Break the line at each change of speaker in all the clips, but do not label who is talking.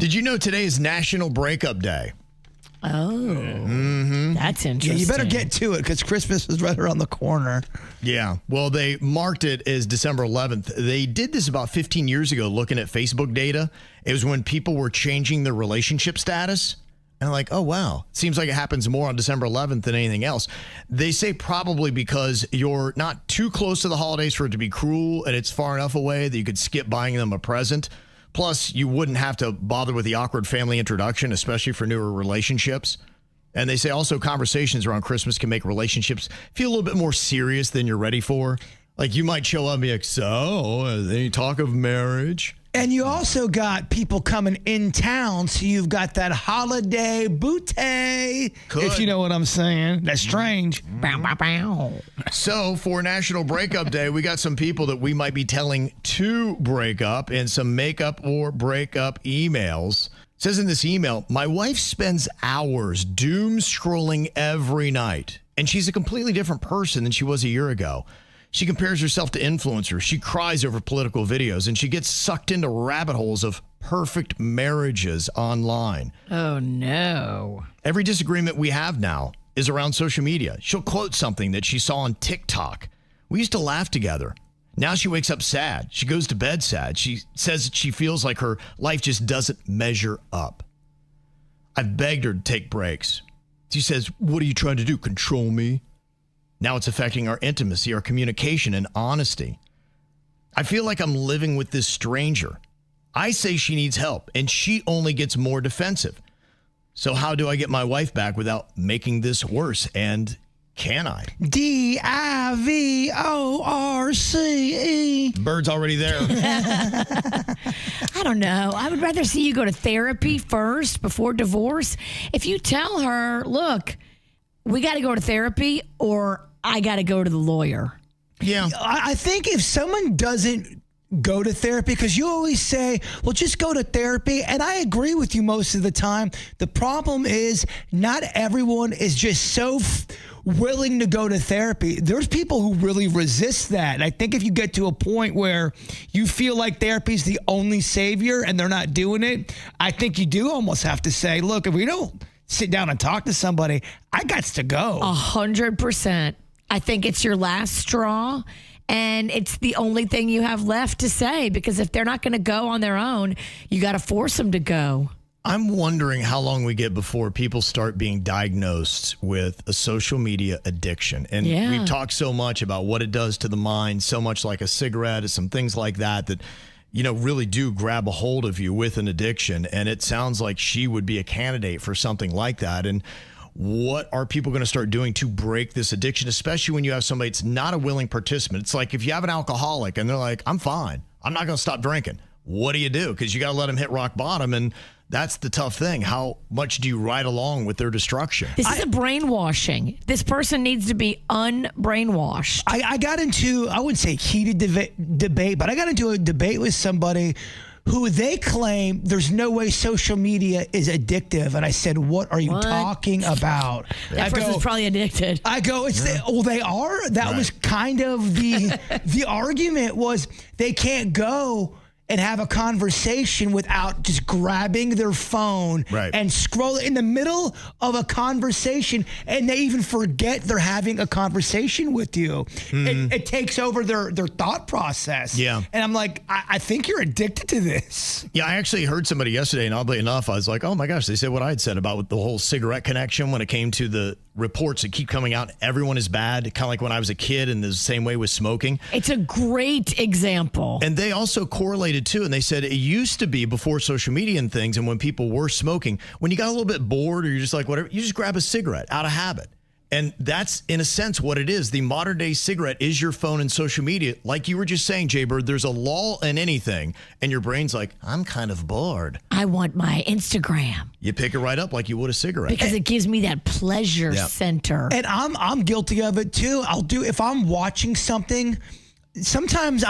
Did you know today is National Breakup Day?
Oh, that's interesting.
Yeah, you better get to it because Christmas is right around the corner.
Yeah, well, they marked it as December 11th. They did this about 15 years ago looking at Facebook data. It was when people were changing their relationship status. And like, oh, wow, seems like it happens more on December 11th than anything else. They say probably because you're not too close to the holidays for it to be cruel, and it's far enough away that you could skip buying them a present. Plus, you wouldn't have to bother with the awkward family introduction, especially for newer relationships. And they say also conversations around Christmas can make relationships feel a little bit more serious than you're ready for. Like you might show up and be like, so, any talk of marriage?
And you also got people coming in town, so you've got that holiday booty, if you know what I'm saying. That's strange.
Bow, bow, bow.
So for National Breakup Day, we got some people that we might be telling to break up and some makeup or breakup emails. It says in this email, my wife spends hours doom scrolling every night, and she's a completely different person than she was a year ago. She compares herself to influencers. She cries over political videos, and she gets sucked into rabbit holes of perfect marriages online.
Oh, no.
Every disagreement we have now is around social media. She'll quote something that she saw on TikTok. We used to laugh together. Now she wakes up sad. She goes to bed sad. She says that she feels like her life just doesn't measure up. I've begged her to take breaks. She says, what are you trying to do, control me? Now it's affecting our intimacy, our communication, and honesty. I feel like I'm living with this stranger. I say she needs help, and she only gets more defensive. So how do I get my wife back without making this worse? And can I?
DIVORCE.
Bird's already there.
I don't know. I would rather see you go to therapy first before divorce. If you tell her, look, we got to go to therapy or I got to go to the lawyer.
Yeah.
I think if someone doesn't go to therapy, because you always say, well, just go to therapy. And I agree with you most of the time. The problem is not everyone is just so willing to go to therapy. There's people who really resist that. And I think if you get to a point where you feel like therapy is the only savior and they're not doing it, I think you do almost have to say, look, if we don't sit down and talk to somebody, I got to go.
100%. I think it's your last straw, and it's the only thing you have left to say, because if they're not going to go on their own, you got to force them to go.
I'm wondering how long we get before people start being diagnosed with a social media addiction. And we've talked so much about what it does to the mind, so much like a cigarette and some things like that, you know, really do grab a hold of you with an addiction. And it sounds like she would be a candidate for something like that. And what are people going to start doing to break this addiction, especially when you have somebody that's not a willing participant? It's like if you have an alcoholic and they're like, I'm fine, I'm not going to stop drinking. What do you do? Because you got to let them hit rock bottom. And that's the tough thing. How much do you ride along with their destruction?
This is a brainwashing. This person needs to be unbrainwashed.
I got into, I wouldn't say heated debate, but I got into a debate with somebody who they claim there's no way social media is addictive. And I said, what are you talking about?
That person's probably addicted.
I go, they are? That was kind of the argument was they can't go and have a conversation without just grabbing their phone and scroll in the middle of a conversation, and they even forget they're having a conversation with you. Mm-hmm. It takes over their thought process. Yeah. And I'm like, I think you're addicted to this.
Yeah, I actually heard somebody yesterday, and oddly enough, I was like, oh my gosh, they said what I had said about the whole cigarette connection when it came to the reports that keep coming out. Everyone is bad, kind of like when I was a kid, and the same way with smoking.
It's a great example.
And they also correlated too, and they said it used to be before social media and things, and when people were smoking, when you got a little bit bored or you're just like whatever, you just grab a cigarette out of habit. And that's, in a sense, what it is. The modern day cigarette is your phone and social media. Like you were just saying, Jay Bird, there's a lull in anything, and your brain's like, I'm kind of bored.
I want my Instagram.
You pick it right up like you would a cigarette.
Because it gives me that pleasure center.
And I'm guilty of it too. If I'm watching something, sometimes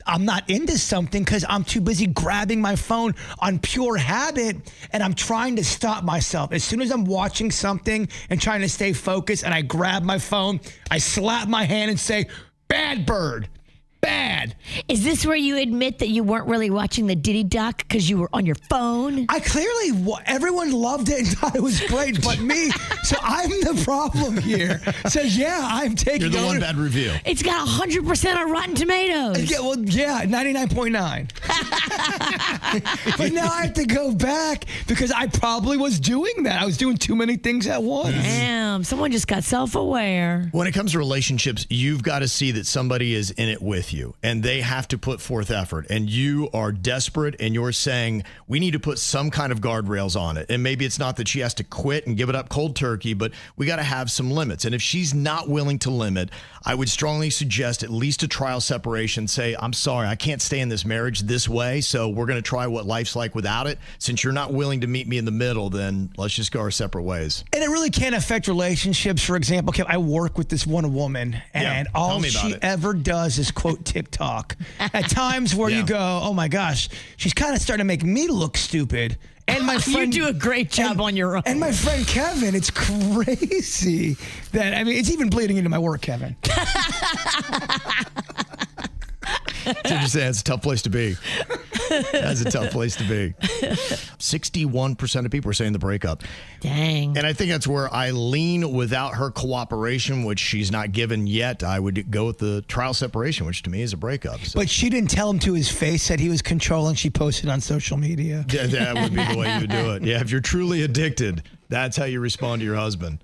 I'm not into something because I'm too busy grabbing my phone on pure habit, and I'm trying to stop myself. As soon as I'm watching something and trying to stay focused and I grab my phone, I slap my hand and say, bad bird. Bad.
Is this where you admit that you weren't really watching the Diddy doc because you were on your phone?
I clearly, everyone loved it and thought it was great, but me. So I'm the problem here. So yeah, I'm taking.
You're the one bad review.
It's got 100% on Rotten Tomatoes.
Yeah, well, yeah, 99.9. But now I have to go back because I probably was doing that. I was doing too many things at once.
Damn, someone just got self-aware.
When it comes to relationships, you've got to see that somebody is in it with you and they have to put forth effort, and you are desperate and you're saying we need to put some kind of guardrails on it. And maybe it's not that she has to quit and give it up cold turkey, but we got to have some limits. And if she's not willing to limit, I would strongly suggest at least a trial separation. Say, I'm sorry, I can't stay in this marriage this way, so we're going to try what life's like without it. Since you're not willing to meet me in the middle, then let's just go our separate ways.
And it really can affect relationships. For example, I work with this one woman, and all she ever does is quote TikTok. At times where you go, oh my gosh, she's kind of starting to make me look stupid. And my friend,
you do a great job on your own.
And my friend Kevin, it's crazy that, I mean, it's even bleeding into my work, Kevin.
That's what you're saying. It's a tough place to be. That's a tough place to be. 61% of people are saying the breakup.
Dang.
And I think that's where Eileen, without her cooperation, which she's not given yet, I would go with the trial separation, which to me is a breakup. So.
But she didn't tell him to his face that he was controlling. She posted on social media.
Yeah, that would be the way you would do it. Yeah, if you're truly addicted, that's how you respond to your husband.